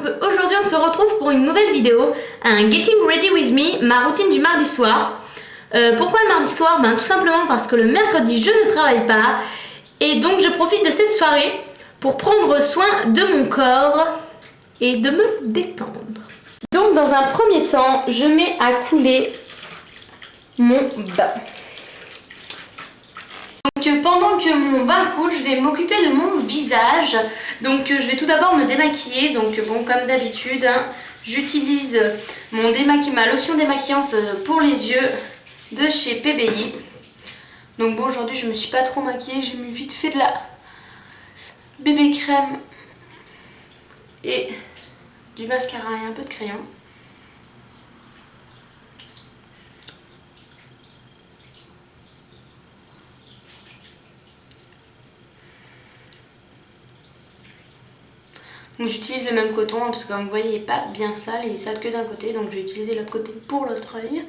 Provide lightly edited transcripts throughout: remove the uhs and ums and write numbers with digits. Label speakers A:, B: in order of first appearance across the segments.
A: aujourd'hui on se retrouve pour une nouvelle vidéo, un Getting Ready With Me, ma routine du mardi soir. Pourquoi le mardi soir? Tout simplement parce que le mercredi je ne travaille pas et donc je profite de cette soirée pour prendre soin de mon corps et de me détendre. Donc dans un premier temps, je mets à couler mon bain. Donc pendant que mon bain coule, je vais m'occuper de mon visage. Donc je vais tout d'abord me démaquiller. Donc bon, comme d'habitude, j'utilise ma lotion démaquillante pour les yeux de chez PBI. Donc bon, aujourd'hui je me suis pas trop maquillée, j'ai mis vite fait de la bébé crème et du mascara et un peu de crayon. Donc j'utilise le même coton parce que comme vous voyez il n'est pas bien sale, il est sale que d'un côté, donc je vais utiliser l'autre côté pour l'autre œil.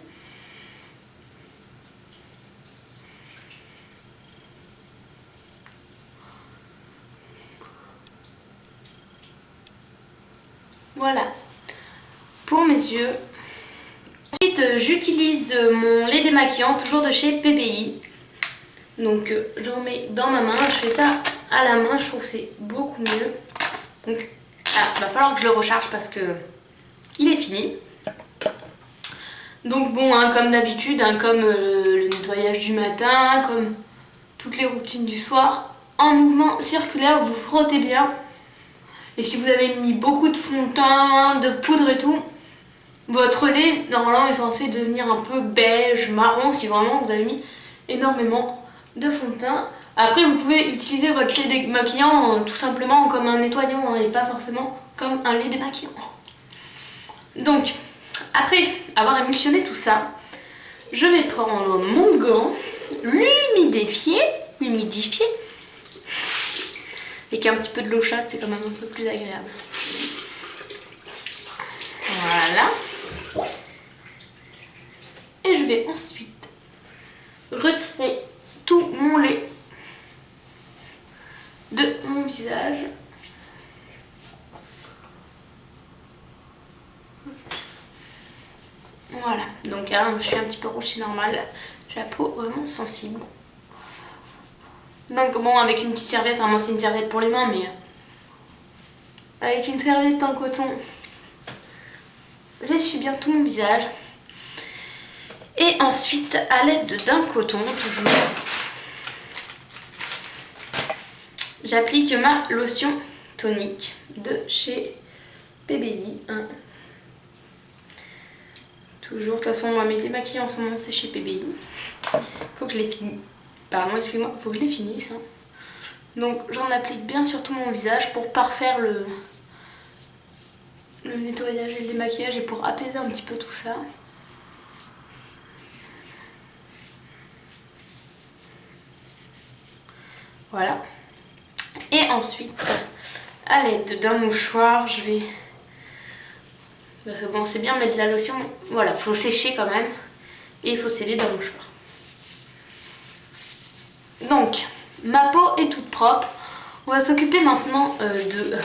A: Voilà pour mes yeux. Ensuite j'utilise mon lait démaquillant, toujours de chez PBI. Donc j'en mets dans ma main, je fais ça à la main, je trouve que c'est beaucoup mieux. Donc va falloir que je le recharge parce que il est fini. Donc bon, comme d'habitude, comme le nettoyage du matin, comme toutes les routines du soir, en mouvement circulaire, vous frottez bien. Et si vous avez mis beaucoup de fond de teint, de poudre et tout, votre lait normalement est censé devenir un peu beige, marron si vraiment vous avez mis énormément de fond de teint. Après vous pouvez utiliser votre lait démaquillant tout simplement comme un nettoyant et pas forcément comme un lait démaquillant. Donc après avoir émulsionné tout ça, je vais prendre mon gant, l'humidifier avec un petit peu de l'eau chaude, c'est quand même un peu plus agréable. Voilà. Et je vais ensuite retirer tout mon lait de mon visage. Voilà, donc je suis un petit peu rouge, c'est normal, j'ai la peau vraiment sensible. Donc bon, avec une petite serviette, moi c'est une serviette pour les mains, mais avec une serviette en coton, j'essuie bien tout mon visage. Et ensuite, à l'aide d'un coton, toujours, j'applique ma lotion tonique de chez PBI. Toujours, de toute façon, moi mes démaquillants en ce moment c'est chez PBI. Faut que je les finisse. Pardon, excusez-moi, faut que je les finisse. Donc j'en applique bien sur tout mon visage pour parfaire le nettoyage et le démaquillage et pour apaiser un petit peu tout ça. Voilà. Et ensuite, à l'aide d'un mouchoir, je vais... Parce que bon, c'est bien mettre de la lotion, mais voilà, faut sécher quand même. Et il faut sceller d'un mouchoir. Donc, ma peau est toute propre. On va s'occuper maintenant de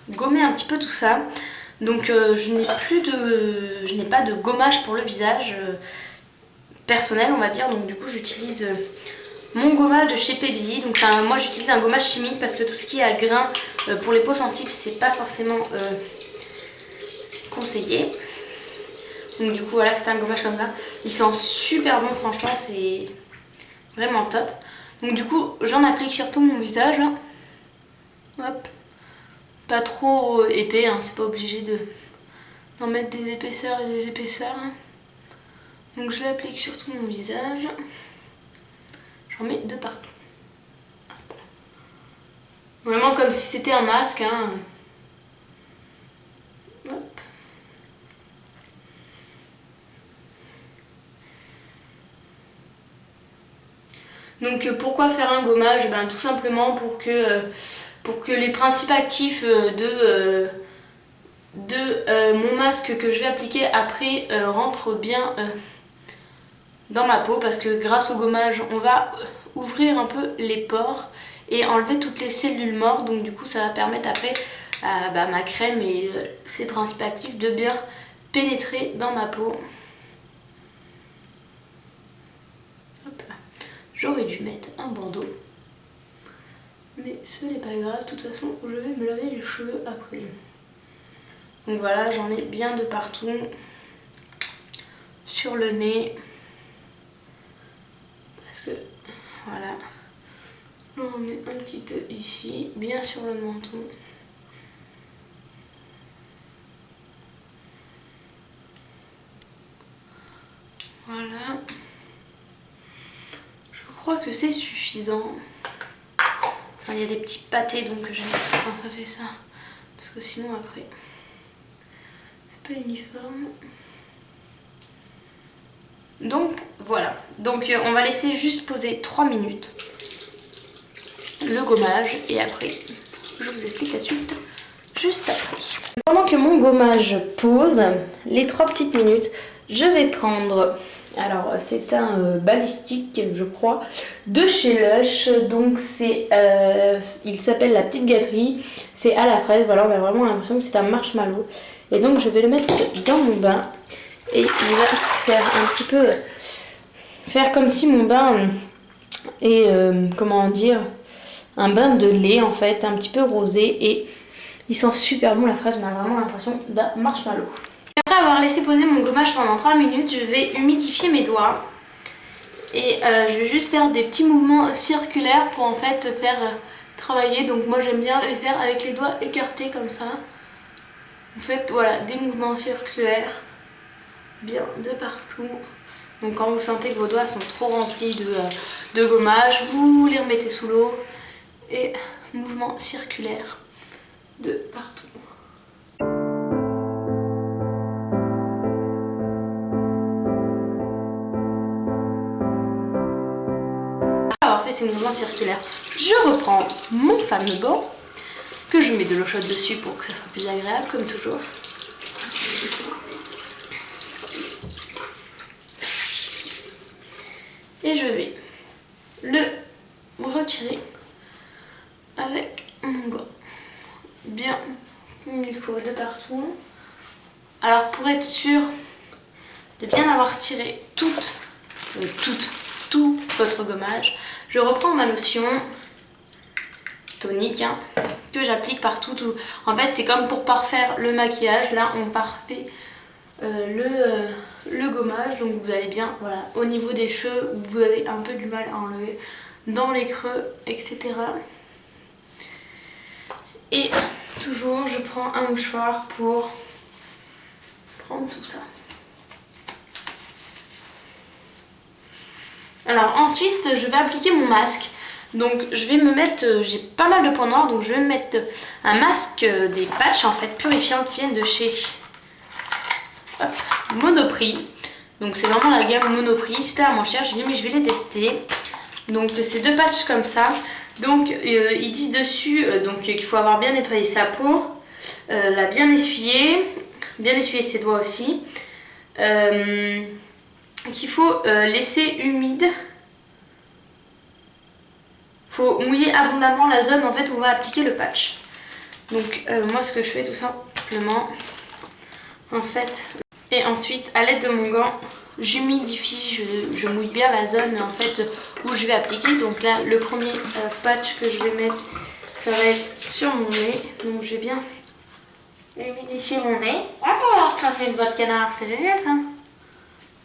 A: gommer un petit peu tout ça. Donc, je n'ai pas de gommage pour le visage personnel, on va dire. Donc, du coup, j'utilise mon gommage de chez PBI. Donc, moi, j'utilise un gommage chimique parce que tout ce qui est à grains pour les peaux sensibles, c'est pas forcément conseillé. Donc, du coup, voilà, c'est un gommage comme ça. Il sent super bon, franchement, c'est vraiment top. Donc du coup, j'en applique sur tout mon visage là. Hop. Pas trop épais, c'est pas obligé d'en mettre des épaisseurs et des épaisseurs. Donc je l'applique sur tout mon visage. J'en mets de partout. Vraiment comme si c'était un masque. Hop. Donc pourquoi faire un gommage? Tout simplement pour que les principes actifs de mon masque que je vais appliquer après rentrent bien dans ma peau, parce que grâce au gommage on va ouvrir un peu les pores et enlever toutes les cellules mortes, donc du coup ça va permettre après ma crème et ses principes actifs de bien pénétrer dans ma peau. Hop là. J'aurais dû mettre un bandeau, mais ce n'est pas grave, de toute façon je vais me laver les cheveux après. Donc voilà, j'en ai bien de partout, sur le nez, parce que voilà, j'en mets un petit peu ici, bien sur le menton. Voilà, je crois que c'est suffisant. Enfin, il y a des petits pâtés donc j'aime ça quand ça fait ça, parce que sinon après c'est pas uniforme. Donc voilà, donc on va laisser juste poser 3 minutes le gommage et après je vous explique la suite juste après. Pendant que mon gommage pose les 3 petites minutes, je vais prendre, alors c'est un balistique je crois, de chez Lush, donc c'est, il s'appelle la petite gâterie, c'est à la fraise, voilà, on a vraiment l'impression que c'est un marshmallow. Et donc je vais le mettre dans mon bain et il va faire un petit peu, faire comme si mon bain est, comment dire, un bain de lait en fait, un petit peu rosé, et il sent super bon la fraise, on a vraiment l'impression d'un marshmallow. Après avoir laissé poser mon gommage pendant 3 minutes, je vais humidifier mes doigts et je vais juste faire des petits mouvements circulaires pour en fait faire travailler. Donc moi j'aime bien les faire avec les doigts écartés comme ça. En fait voilà, des mouvements circulaires bien de partout. Donc quand vous sentez que vos doigts sont trop remplis de gommage, vous les remettez sous l'eau et mouvements circulaires de partout. Après avoir fait ces mouvements circulaires, je reprends mon fameux gant que je mets de l'eau chaude dessus pour que ça soit plus agréable comme toujours. Et je vais le retirer avec mon gant bien comme il faut de partout. Alors pour être sûr de bien avoir tiré tout votre gommage, je reprends ma lotion tonique que j'applique partout. En fait c'est comme pour parfaire le maquillage, là on parfait le gommage, donc vous allez bien, voilà, au niveau des cheveux où vous avez un peu du mal à enlever, dans les creux, etc. Et toujours je prends un mouchoir pour prendre tout ça. Alors ensuite je vais appliquer mon masque. Donc je vais me mettre, j'ai pas mal de points noirs, donc je vais me mettre un masque, des patchs en fait purifiants qui viennent de chez Monoprix. Donc c'est vraiment la gamme Monoprix, c'était la moins chère, j'ai dit mais je vais les tester. Donc c'est 2 patchs comme ça. Donc ils disent dessus donc qu'il faut avoir bien nettoyé sa peau, la bien essuyer ses doigts aussi, qu'il faut laisser humide. Faut mouiller abondamment la zone en fait où on va appliquer le patch. Donc moi ce que je fais tout simplement en fait, et ensuite à l'aide de mon gant j'humidifie, je mouille bien la zone en fait où je vais appliquer. Donc là le premier patch que je vais mettre, ça va être sur mon nez, donc je vais bien humidifier mon nez. Oh, ça fait une voix de canard, c'est génial hein.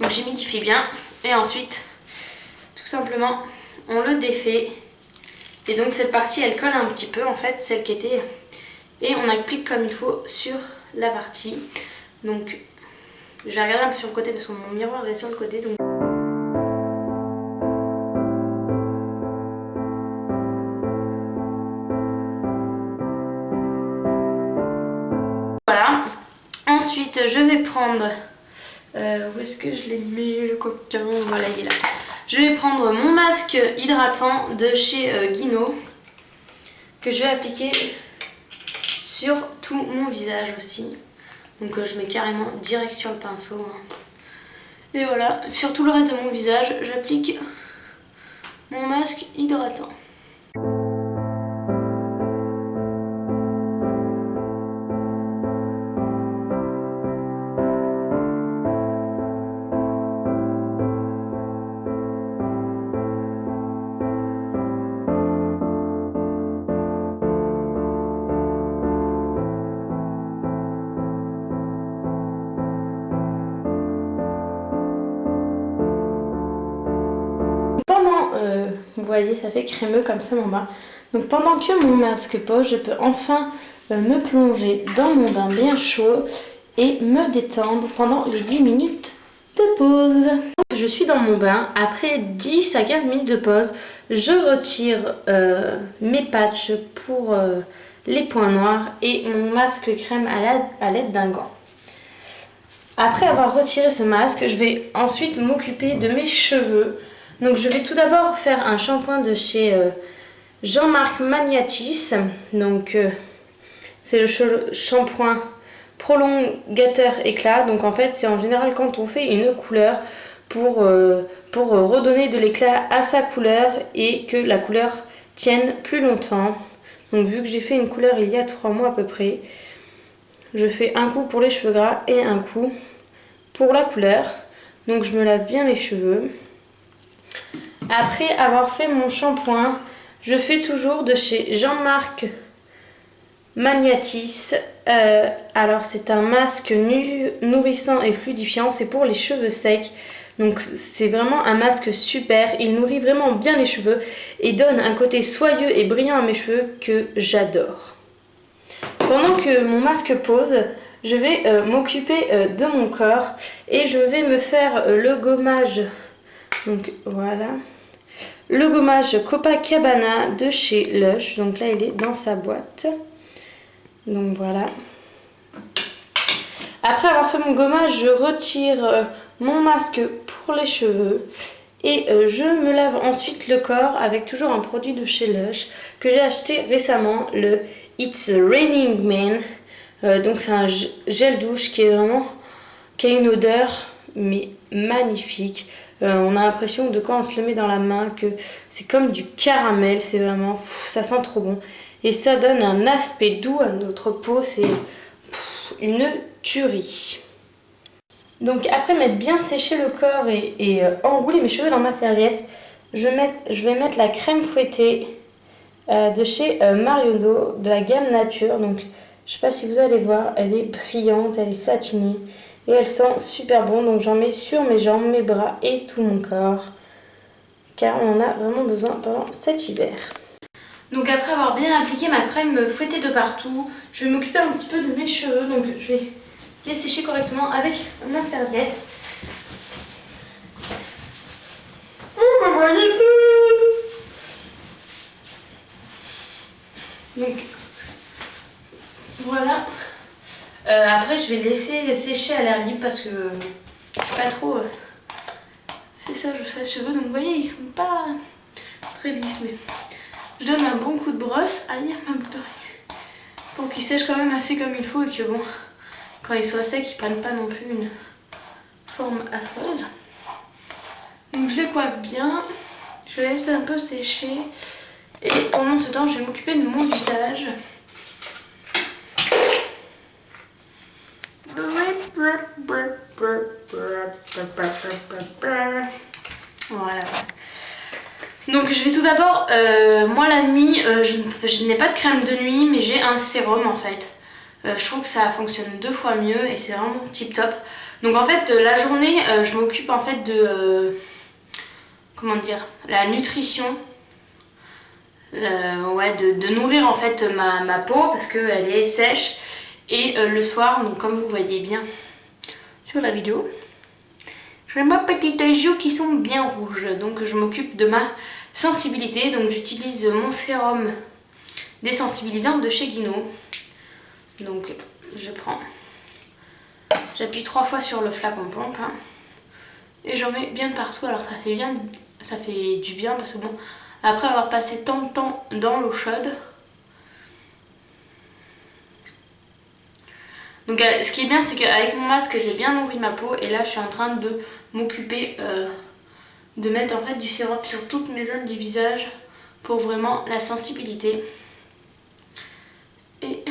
A: Donc j'humidifie bien et ensuite tout simplement on le défait. Et donc cette partie elle colle un petit peu en fait, celle qui était, et on applique comme il faut sur la partie. Donc je vais regarder un peu sur le côté parce que mon miroir est sur le côté. Donc voilà. Ensuite je vais prendre, où est-ce que je l'ai mis le coquin, voilà il est là. Je vais prendre mon masque hydratant de chez Guino que je vais appliquer sur tout mon visage aussi. Donc je mets carrément direct sur le pinceau. Et voilà, sur tout le reste de mon visage, j'applique mon masque hydratant. voyez, ça fait crémeux comme ça mon bain. Donc pendant que mon masque pose, je peux enfin me plonger dans mon bain bien chaud et me détendre pendant les 10 minutes de pause. Je suis dans mon bain. Après 10 à 15 minutes de pause, je retire mes patchs pour les points noirs et mon masque crème à l'aide d'un gant. Après avoir retiré ce masque, je vais ensuite m'occuper de mes cheveux. Donc je vais tout d'abord faire un shampoing de chez Jean-Marc Magnatis. Donc c'est le shampoing prolongateur éclat. Donc en fait c'est en général quand on fait une couleur pour redonner de l'éclat à sa couleur et que la couleur tienne plus longtemps. Donc vu que j'ai fait une couleur il y a 3 mois à peu près, je fais un coup pour les cheveux gras et un coup pour la couleur. Donc je me lave bien les cheveux. Après avoir fait mon shampoing, je fais toujours de chez Jean-Marc Magnatis. Alors c'est un masque nourrissant et fluidifiant, c'est pour les cheveux secs. Donc c'est vraiment un masque super, il nourrit vraiment bien les cheveux et donne un côté soyeux et brillant à mes cheveux que j'adore. Pendant que mon masque pose, je vais m'occuper de mon corps et je vais me faire le gommage. Donc voilà. Le gommage Copacabana de chez Lush. Donc là il est dans sa boîte. Donc voilà. Après avoir fait mon gommage, je retire mon masque pour les cheveux et je me lave ensuite le corps avec toujours un produit de chez Lush que j'ai acheté récemment, le It's Raining Man. Donc c'est un gel douche qui a une odeur mais magnifique. On a l'impression de quand on se le met dans la main que c'est comme du caramel, c'est vraiment, ça sent trop bon. Et ça donne un aspect doux à notre peau, c'est une tuerie. Donc après m'être bien séché le corps et enrouler mes cheveux dans ma serviette, je vais mettre la crème fouettée de chez Marionneau, de la gamme Nature. Donc je sais pas si vous allez voir, elle est brillante, elle est satinée et elle sent super bon. Donc j'en mets sur mes jambes, mes bras et tout mon corps, car on en a vraiment besoin pendant cet hiver. Donc après avoir bien appliqué ma crème fouettée de partout, je vais m'occuper un petit peu de mes cheveux. Donc je vais les sécher correctement avec ma serviette. Oh, me voyez plus. Donc voilà. Après je vais laisser sécher à l'air libre parce que je suis pas trop... c'est ça, je sais les cheveux. Donc vous voyez, ils sont pas très lisses. Mais je donne un bon coup de brosse. Aïe, ma boucle d'oreille. Pour qu'ils sèchent quand même assez comme il faut et que bon... quand ils soient secs, ils prennent pas non plus une forme affreuse. Donc je les coiffe bien, je laisse un peu sécher et pendant ce temps je vais m'occuper de mon visage. Voilà. Donc je vais tout d'abord, moi la nuit, je n'ai pas de crème de nuit mais j'ai un sérum en fait. Je trouve que ça fonctionne 2 fois mieux et c'est vraiment tip top. Donc en fait la journée je m'occupe en fait de comment dire, la nutrition, ouais, de nourrir en fait ma peau parce qu'elle est sèche. Et le soir, donc comme vous voyez bien sur la vidéo, j'ai mes petites joues qui sont bien rouges. Donc je m'occupe de ma sensibilité. Donc j'utilise mon sérum désensibilisant de chez Guino. Donc je prends, j'appuie 3 fois sur le flacon pompe hein, et j'en mets bien partout. Alors ça fait du bien parce que bon, après avoir passé tant de temps dans l'eau chaude. Donc ce qui est bien, c'est qu'avec mon masque j'ai bien nourri ma peau et là je suis en train de m'occuper de mettre en fait du sérum sur toutes mes zones du visage pour vraiment la sensibilité. Et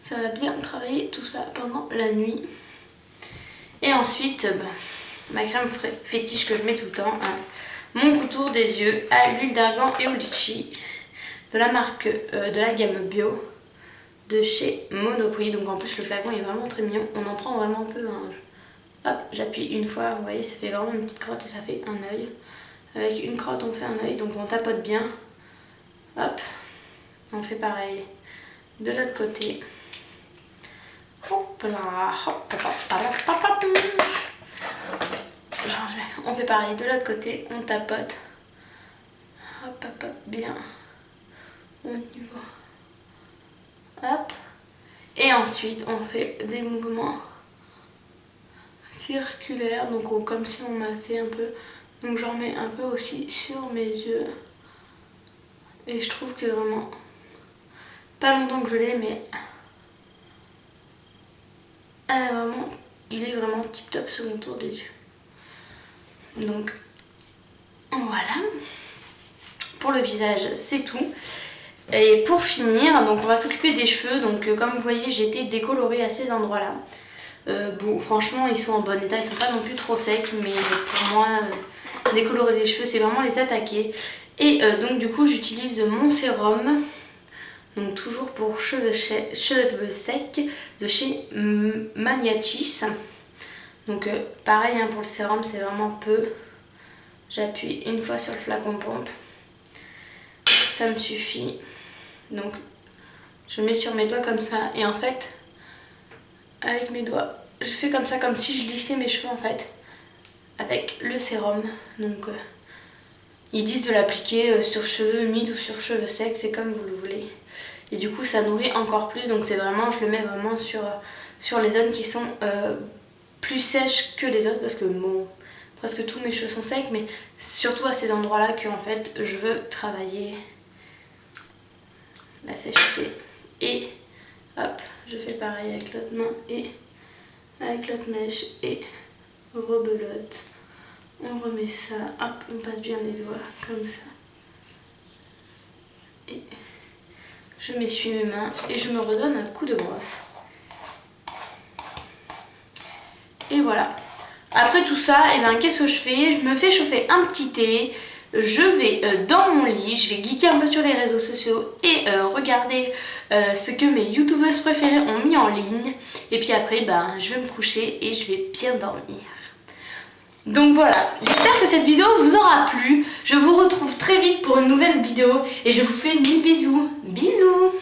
A: ça va bien travailler tout ça pendant la nuit. Et ensuite, ma crème fétiche que je mets tout le temps, hein, mon contour des yeux à l'huile d'argan et au litchi de la marque de la gamme bio de chez Monoprix. Donc en plus le flacon est vraiment très mignon, on en prend vraiment peu, hein. Hop, j'appuie une fois, vous voyez, ça fait vraiment une petite crotte et ça fait un œil. Avec une crotte, on fait un œil, donc on tapote bien. Hop, on fait pareil de l'autre côté. Hop là, hop, hop, hop, hop, hop. On fait pareil de l'autre côté, on tapote. Hop, hop, hop, bien. Au niveau. Hop. Et ensuite, on fait des mouvements circulaires, donc comme si on massait un peu. Donc j'en mets un peu aussi sur mes yeux. Et je trouve que vraiment, pas longtemps que je l'ai, mais vraiment, il est vraiment tip top sur mon tour des yeux. Donc voilà. Pour le visage, c'est tout. Et pour finir, donc on va s'occuper des cheveux. Donc comme vous voyez, j'ai été décolorée à ces endroits-là. Bon, franchement, ils sont en bon état, ils sont pas non plus trop secs, mais pour moi, décolorer des cheveux, c'est vraiment les attaquer. Et donc du coup, j'utilise mon sérum, donc toujours pour cheveux secs, de chez Magnatis. Donc pareil, hein, pour le sérum, c'est vraiment peu. J'appuie une fois sur le flacon pompe, ça me suffit. Donc je mets sur mes doigts comme ça, et en fait, avec mes doigts, je fais comme ça, comme si je lissais mes cheveux en fait, avec le sérum. Donc ils disent de l'appliquer sur cheveux humides ou sur cheveux secs, c'est comme vous le voulez. Et du coup ça nourrit encore plus, donc c'est vraiment, je le mets vraiment sur les zones qui sont plus sèches que les autres, parce que bon, presque tous mes cheveux sont secs, mais surtout à ces endroits-là que en fait je veux travailler la sècheté. Et hop, je fais pareil avec l'autre main et avec l'autre mèche et rebelote. On remet ça, hop, on passe bien les doigts comme ça. Et je m'essuie mes mains et je me redonne un coup de brosse. Et voilà. Après tout ça, et ben, qu'est-ce que je fais? Je me fais chauffer un petit thé. Je vais dans mon lit, je vais geeker un peu sur les réseaux sociaux et regarder ce que mes youtubeuses préférées ont mis en ligne. Et puis après, ben, je vais me coucher et je vais bien dormir. Donc voilà, j'espère que cette vidéo vous aura plu. Je vous retrouve très vite pour une nouvelle vidéo et je vous fais mille bisous. Bisous!